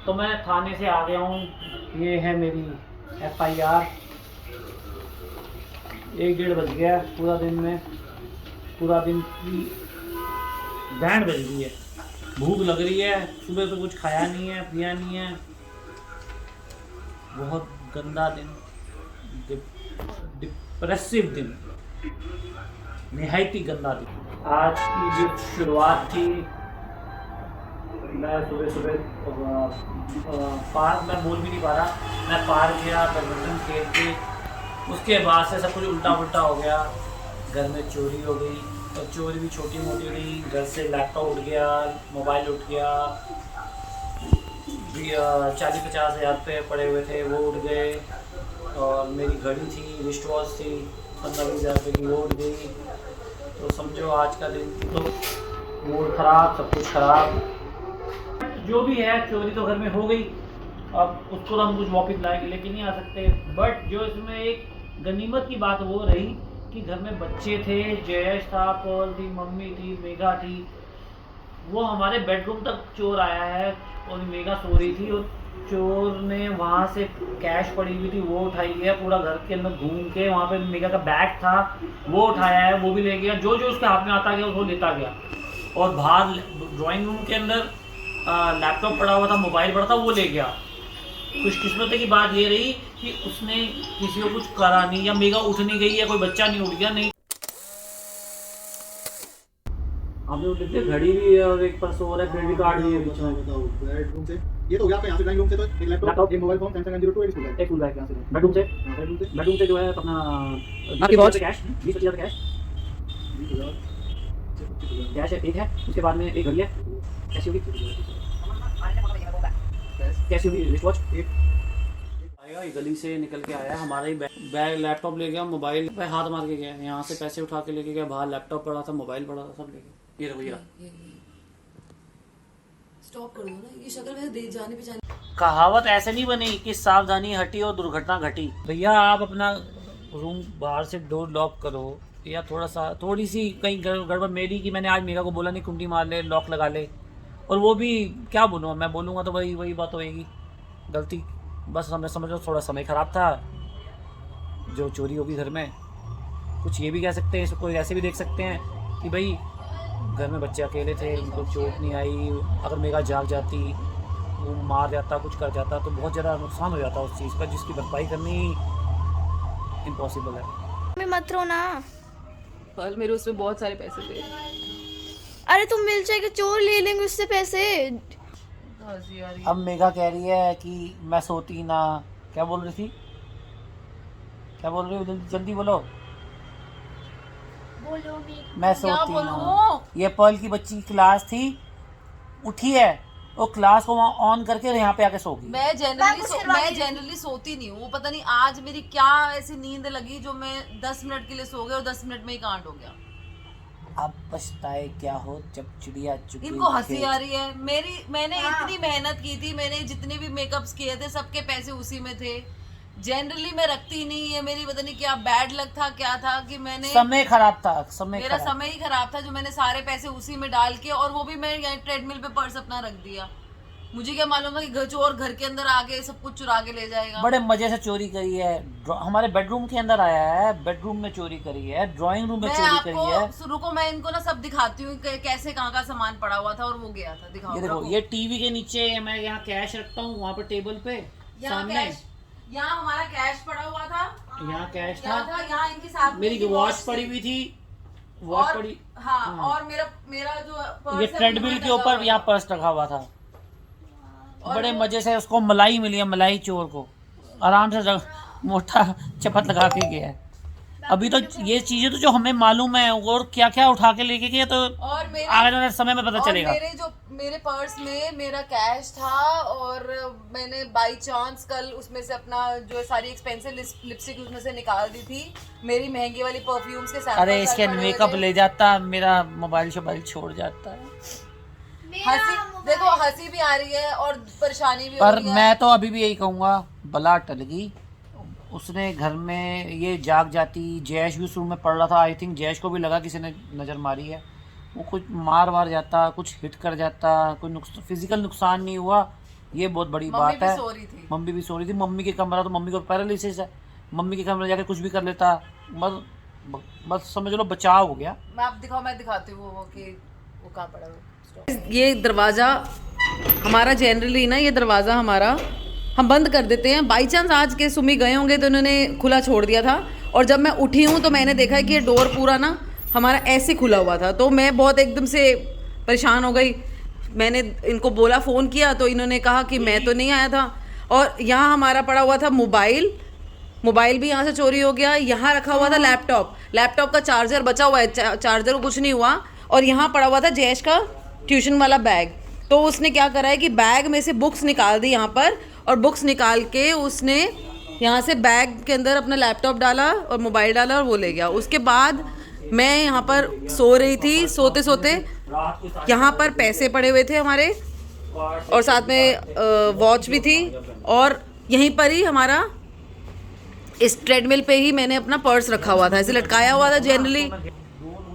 तो मैं थाने से आ गया हूँ। ये है मेरी FIR। 1 डेढ़ बज गया। पूरा दिन की बैंड बज रही है। भूख लग रही है, सुबह से कुछ खाया नहीं है, पिया नहीं है। बहुत गंदा दिन, डिप्रेसिव दिन, निहायत ही गंदा दिन। आज की जो शुरुआत थी, मैं सुबह पार्क में बोल भी नहीं पा रहा। मैं पार्क गया, बैडमिंटन खेल के, उसके बाद से सब कुछ उल्टा पुल्टा हो गया। घर में चोरी हो गई, और चोरी भी छोटी मोटी हुई। घर से लैपटॉप उठ गया, मोबाइल उठ गया, 40-50 हज़ार रुपये पड़े हुए थे वो उठ गए, और मेरी घड़ी थी, रिस्ट वॉच थी 15-20 हज़ार रुपये की, वो उठ गई। तो समझो आज का दिन तो मूड ख़राब, सब कुछ ख़राब। जो भी है, चोरी तो घर में हो गई। अब उसको तो हम कुछ वापस लेके नहीं आ सकते। बट जो इसमें एक गनीमत की बात वो रही कि घर में बच्चे थे, जयेश था, पर्ल थी, मम्मी थी, मेघा थी। वो हमारे बेडरूम तक चोर आया है, और मेघा सो रही थी, और चोर ने वहाँ से कैश पड़ी हुई थी वो उठाई है। पूरा घर के अंदर घूम के वहाँ पे मेघा का बैग था वो उठाया है, वो भी ले गया। जो जो उसके हाथ में आता गया वो लेता गया। और बाहर ड्राइंग रूम के अंदर लैपटॉप पड़ा हुआ था, मोबाइल पड़ा था, वो ले गया। खुशकिस्मती की बात ये रही कि उसने किसी को कुछ करा नहीं, या मेघा उठ नहीं गई, या कोई बच्चा नहीं उठ गया। नहीं, आपने उठ लिया, घड़ी भी है, और एक पर्स और है, क्रेडिट कार्ड भी है बीच में। बेडरूम से ये तो हो गया आपका। यहाँ से ड्राइंग रूम से तो एक लैपटॉप, एक मोबाइल फोन, सैमसंग M02, एक स्कूल बैग यहाँ से। बेडरूम से जो है अपना आपकी वॉच, कैश 20-25 हज़ार कैश है, एक है। उसके बाद में एक घड़ी है, कैसी होगी रिस्ट वॉच एक आएगा। ये गली से निकल के आया, हमारा ही बैग लैपटॉप ले गया, मोबाइल पे हाथ मार के गया, यहाँ से पैसे उठा के लेके गया, बाहर लैपटॉप पड़ा था, मोबाइल पड़ा था, सब ले गया। ये देखो, ये स्टॉप कर दो ना, ये शक्ल वैसे दे जाने पहचाने। कहावत ऐसे नहीं बनी कि सावधानी हटी और दुर्घटना घटी। भैया आप अपना रूम बाहर से डोर लॉक करो, या थोड़ी सी कहीं गड़बड़ मेरी कि मैंने आज मेघा को बोला नहीं कुंडी मार ले, लॉक लगा ले, और वो भी क्या बोलूँ मैं, बोलूँगा तो वही बात होएगी। गलती बस हमें समझ लो, थोड़ा समय ख़राब था जो चोरी होगी घर में। कुछ ये भी कह सकते हैं, इसको ऐसे भी देख सकते हैं कि भाई घर में बच्चे अकेले थे, उनको चोट नहीं आई। अगर मेघा जाग जाती, वो मार जाता, कुछ कर जाता, तो बहुत ज़्यादा नुकसान हो जाता उस चीज़ का, जिसकी भरपाई करनी इम्पॉसिबल है। मैं मत रो ना। कल मेरे उसमें बहुत सारे पैसे थे। अरे तुम मिल जाएगा, चोर ले लेंगे उससे पैसे। हंसी आ रही है। अब मेघा कह रही है कि मैं सोती ना, क्या बोल रही थी, क्या बोल रही हो, जल्दी बोलो। मैं सोती ना। ये पर्ल की बच्ची की क्लास थी, उठी है, वो क्लास को वहाँ ऑन करके यहाँ पे आके सो गई। मैं जनरली सोती नहीं हूँ। पता नहीं आज मेरी क्या ऐसी नींद लगी जो मैं 10 मिनट के लिए सो गई, और 10 मिनट में ही कांड हो गया। अब पछताए क्या हो जब चिड़िया चुग गई इनको हंसी खेत। आ रही है। मैंने इतनी मेहनत की थी, मैंने जितने भी मेकअप्स किए थे सबके पैसे उसी में थे। जनरली मैं रखती नहीं है, मेरी पता नहीं क्या बैड लक था, क्या था कि मैंने समय खराब था, मेरा समय ही खराब था, जो मैंने सारे पैसे उसी में डाल के, और वो भी मैं ट्रेडमिल पे पर्स अपना रख दिया। मुझे क्या मालूम था कि चोर घर के अंदर आके सब कुछ चुरा के ले जाएगा। बड़े मजे से चोरी करी है, हमारे बेडरूम के अंदर आया है, बेडरूम में चोरी करी है, ड्राइंग रूम में चोरी करी है। रुको, मैं इनको ना सब दिखाती हूँ कैसे कहाँ का सामान पड़ा हुआ था, और वो गया था। दिखाओ, ये देखो, ये टीवी के नीचे मैं यहाँ कैश रखता हूँ, वहाँ पे टेबल पे सामने यहाँ हमारा कैश पड़ा हुआ था, यहाँ कैश था, यहाँ इनके साथ मेरी वॉच पड़ी हुई थी, वॉच पड़ी। हाँ, और मेरा जो पर्स ये है, ट्रेडमिल के ऊपर यहाँ पर्स रखा हुआ था। बड़े मजे से उसको मलाई मिली है, मलाई चोर को आराम से मोटा चपत लगा के गया है। अभी तो ये चीजें तो जो हमें मालूम है, और क्या क्या उठा के लेके गए, तो आगे वाले समय में पता चलेगा। मेरे पर्स में मेरा कैश था, और मैंने बाई चांस कल उसमें से अपना जो सारी एक्सपेंसिव लिपस्टिक उसमें से निकाल दी थी, मेरी महंगी वाली परफ्यूम्स के साथ। अरे इसके मेकअप ले जाता, मेरा मोबाइल छोड़ जाता है। हंसी भी आ रही है और परेशानी भी पर हो रही है। मैं तो अभी भी यही कहूँगा, बला टल गई। उसने घर में ये जाग जाती, जयेश भी उस रूम में पड़ रहा था, आई थिंक जयेश को भी लगा किसी ने नज़र मारी है, वो कुछ मार जाता, कुछ हिट कर जाता, कोई फिजिकल नुकसान नहीं हुआ, ये बहुत बड़ी मम्मी बात भी है। सो रही थी। मम्मी भी सो रही थी। मम्मी के कमरा तो मम्मी को पैरालिसिस है, मम्मी के कमरे जाके कुछ भी कर लेता। बस समझ लो बचाव हो गया। मैं दिखाती हूँ वो कि वो कहाँ पड़ा है। ये दरवाज़ा हमारा जनरली ना, ये दरवाज़ा हमारा हम बंद कर देते हैं। बाई चांस आज के सुमी गए होंगे तो उन्होंने खुला छोड़ दिया था, और जब मैं उठी हूँ तो मैंने देखा कि ये डोर पूरा ना हमारा ऐसे खुला हुआ था। तो मैं बहुत एकदम से परेशान हो गई। मैंने इनको बोला, फ़ोन किया तो इन्होंने कहा कि मैं तो नहीं आया था। और यहाँ हमारा पड़ा हुआ था मोबाइल भी यहाँ से चोरी हो गया। यहाँ रखा हुआ था लैपटॉप का चार्जर बचा हुआ है, चार्जर को कुछ नहीं हुआ। और यहाँ पड़ा हुआ था जयेश का ट्यूशन वाला बैग। तो उसने क्या करा है कि बैग में से बुक्स निकाल दी यहाँ पर, और बुक्स निकाल के उसने यहाँ से बैग के अंदर अपना लैपटॉप डाला और मोबाइल डाला और वो ले गया। उसके बाद मैं यहाँ पर सो रही थी, सोते सोते यहाँ पर पैसे पड़े हुए थे हमारे, और साथ में वॉच भी थी। और यहीं पर ही हमारा इस ट्रेडमिल पे ही मैंने अपना पर्स रखा हुआ था, ऐसे लटकाया हुआ था।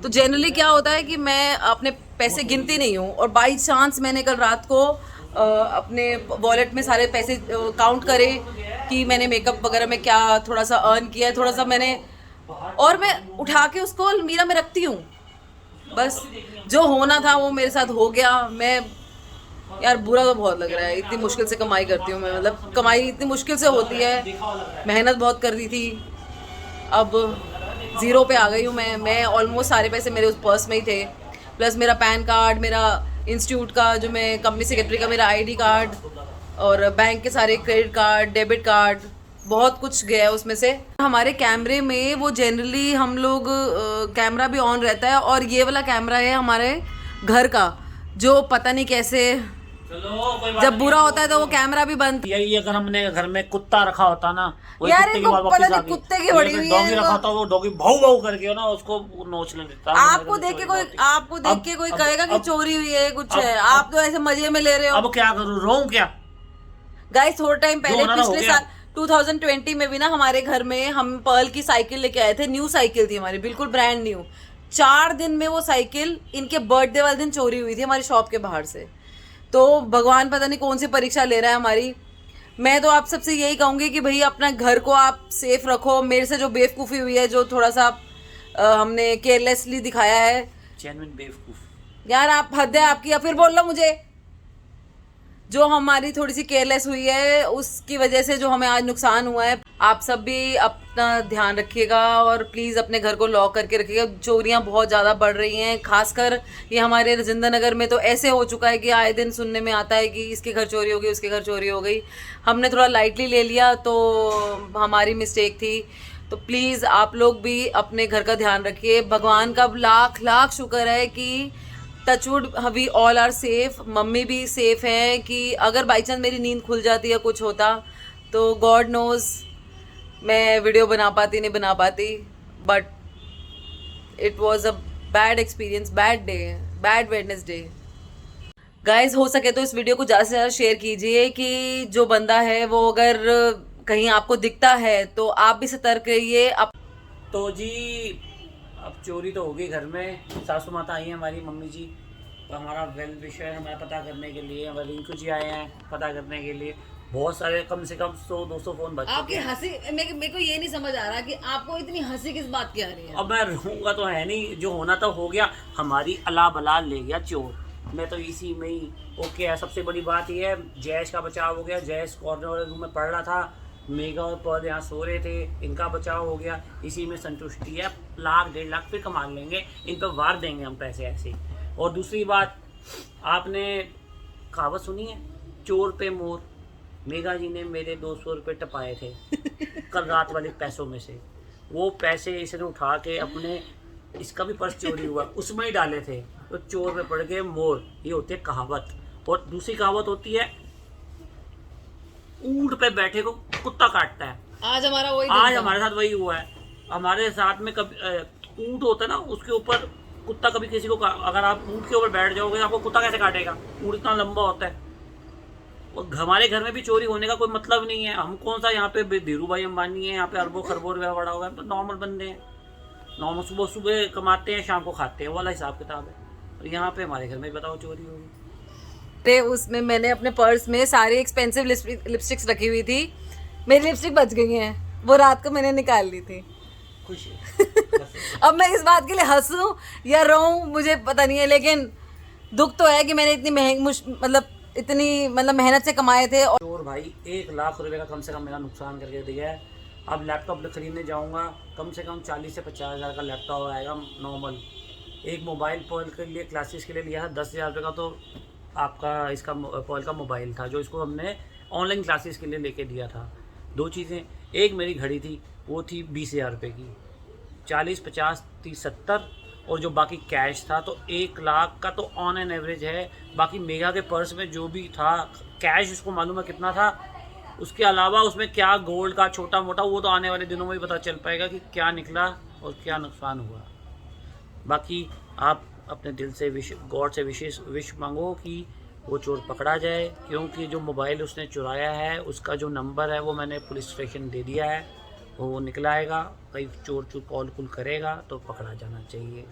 जनरली क्या होता है कि मैं अपने पैसे गिनती नहीं हूँ, और बाई चांस मैंने कल रात को अपने वॉलेट में सारे पैसे काउंट करे कि मैंने मेकअप वगैरह में क्या थोड़ा सा अर्न किया है, थोड़ा सा मैंने, और मैं उठा के उसको अलमीरा में रखती हूँ। बस जो होना था वो मेरे साथ हो गया। मैं यार बुरा तो बहुत लग रहा है, इतनी मुश्किल से कमाई करती हूँ मैं, मतलब कमाई इतनी मुश्किल से होती है, मेहनत बहुत कर दी थी, अब ज़ीरो पे आ गई हूँ मैं ऑलमोस्ट सारे पैसे मेरे उस पर्स में ही थे, प्लस मेरा पैन कार्ड, मेरा इंस्टीट्यूट का जो मैं कंपनी सेक्रेटरी का मेरा आईडी कार्ड, और बैंक के सारे क्रेडिट कार्ड, डेबिट कार्ड, बहुत कुछ गया है उसमें से। हमारे कैमरे में वो जनरली हम लोग कैमरा भी ऑन रहता है, और ये वाला कैमरा है हमारे घर का, जो पता नहीं कैसे जब बुरा होता है तो वो कैमरा भी बंद। यही अगर हमने घर में कुत्ता रखा होता ना, वही यार कुत्ते की इनको बात पता वापस नहीं आ गई। कुत्ते की बड़ी हुई डॉगी है रखा होता, वो डॉगी भाऊ भाऊ करके ना उसको नोच लेता। आपको देख के कोई कहेगा कि चोरी हुई है कुछ है, आप तो ऐसे मजे में ले रहे हो। अब क्या करूँ, रोऊं क्या? गाइस थोड़ा टाइम पहले होना हो पिछले गया। साल 2020 में भी ना हमारे घर में हम पर्ल की साइकिल लेके आए थे। न्यू साइकिल थी हमारी, बिल्कुल ब्रांड न्यू। 4 दिन में वो साइकिल इनके बर्थडे वाले दिन चोरी हुई थी हमारी शॉप के बाहर से। तो भगवान पता नहीं कौन सी परीक्षा ले रहा है हमारी। मैं तो आप सबसे यही कहूँगी कि भाई अपना घर को आप सेफ रखो। मेरे से जो बेवकूफ़ी हुई है, जो थोड़ा सा हमने केयरलेसली दिखाया है, जेन्युइन बेवकूफ यार आप हद है आपकी, या फिर बोल लो मुझे, जो हमारी थोड़ी सी केयरलेस हुई है उसकी वजह से जो हमें आज नुकसान हुआ है। आप सब भी अपना ध्यान रखिएगा और प्लीज़ अपने घर को लॉक करके रखिएगा। चोरियां बहुत ज़्यादा बढ़ रही हैं, खासकर ये हमारे राजेंद्र नगर में तो ऐसे हो चुका है कि आए दिन सुनने में आता है कि इसके घर चोरी हो गई, उसके घर चोरी हो गई। हमने थोड़ा लाइटली ले लिया तो हमारी मिस्टेक थी। तो प्लीज़ आप लोग भी अपने घर का ध्यान रखिए। भगवान का लाख लाख शुक्र है कि touchwood we all are safe. Mummy भी सेफ है कि अगर बाई चांस मेरी नींद खुल जाती या कुछ होता तो गॉड नोज मैं वीडियो बना पाती नहीं बना पाती। But it was a bad experience, bad day, bad Wednesday. Guys हो सके तो इस वीडियो को ज़्यादा से ज़्यादा शेयर कीजिए कि जो बंदा है वो अगर कहीं आपको दिखता है तो आप भी सतर्क रहिए। तो जी अब चोरी तो होगी घर में। सासू माता आई हैं हमारी, मम्मी जी, तो हमारा वेल विशर हमारा पता करने के लिए, हमारे रिंकू जी आए हैं पता करने के लिए। बहुत सारे कम से कम 100-200 फोन बच आपकी चुके हैं। हंसी मेरे को ये नहीं समझ आ रहा कि आपको इतनी हंसी किस बात की आ रही है। अब मैं रहूँगा तो है नहीं, जो होना था हो गया। हमारी अला बला ले गया चोर। मैं तो इसी में ही ओके है। सबसे बड़ी बात यह है जयेश का बचाव हो गया। जयेश कॉर्नर वाले रूम में पढ़ रहा था, मेगा और पौध यहाँ सो रहे थे, इनका बचाव हो गया। इसी में संतुष्टि है। 1-1.5 लाख फिर कमा लेंगे, इन पर वार देंगे हम पैसे ऐसे ही। और दूसरी बात, आपने कहावत सुनी है, चोर पे मोर। मेगा जी ने मेरे 200 रुपये टपाए थे कल रात वाले पैसों में से। वो पैसे इसने उठा के अपने, इसका भी पर्स चोरी हुआ, उसमें ही डाले थे। तो चोर पे पड़ गए मोर। ये होती है कहावत। और दूसरी कहावत होती है, ऊंट पे बैठे को कुत्ता काटता है। आज हमारा वही आज हमारे साथ वही हुआ है। हमारे साथ में कभी ऊंट होता है ना, उसके ऊपर कुत्ता कभी किसी को, अगर आप ऊंट के ऊपर बैठ जाओगे तो आपको कुत्ता कैसे काटेगा? ऊंट इतना लंबा होता है। और हमारे घर में भी चोरी होने का कोई मतलब नहीं है। हम कौन सा यहाँ पे धीरू भाई अंबानी है, यहाँ पे अरबों खरबों रुपया बड़ा हुआ है। तो नॉर्मल बंदे हैं, नॉर्मल सुबह सुबह कमाते हैं, शाम को खाते हैं, वाला हिसाब किताब है। और यहाँ पे हमारे घर में बताओ चोरी होगी। थे उसमें मैंने अपने पर्स में सारी एक्सपेंसिव लिपस्टिक्स रखी हुई थी। मेरी लिपस्टिक बच गई हैं, वो रात को मैंने निकाल ली थी। खुशी अब मैं इस बात के लिए हंसूं या रोऊं मुझे पता नहीं है, लेकिन दुख तो है कि मैंने इतनी मेहनत से कमाए थे। और चोर भाई 1 लाख रुपए का कम से कम मेरा नुकसान करके दिया है। अब लैपटॉप खरीदने जाऊंगा, कम से कम 40 से 50 हज़ार का लैपटॉप आएगा नॉर्मल। एक मोबाइल पॉल के लिए क्लासेस के लिए लिया था 10,000 रुपये का, तो आपका इसका पॉल का मोबाइल था जो इसको हमने ऑनलाइन क्लासेस के लिए लेके दिया था। 2 चीज़ें, एक मेरी घड़ी थी वो थी 20,000 रुपये की, 40, 50, 30, 70 और जो बाकी कैश था तो 1 लाख का तो ऑन एन एवरेज है। बाकी मेगा के पर्स में जो भी था कैश उसको मालूम है कितना था, उसके अलावा उसमें क्या गोल्ड का छोटा मोटा वो तो आने वाले दिनों में ही पता चल पाएगा कि क्या निकला और क्या नुकसान हुआ। बाकी आप अपने दिल से गॉड से विश मांगो कि वो चोर पकड़ा जाए, क्योंकि जो मोबाइल उसने चुराया है उसका जो नंबर है वो मैंने पुलिस स्टेशन दे दिया है, वो निकल आएगा। कहीं चोर कॉल करेगा तो पकड़ा जाना चाहिए।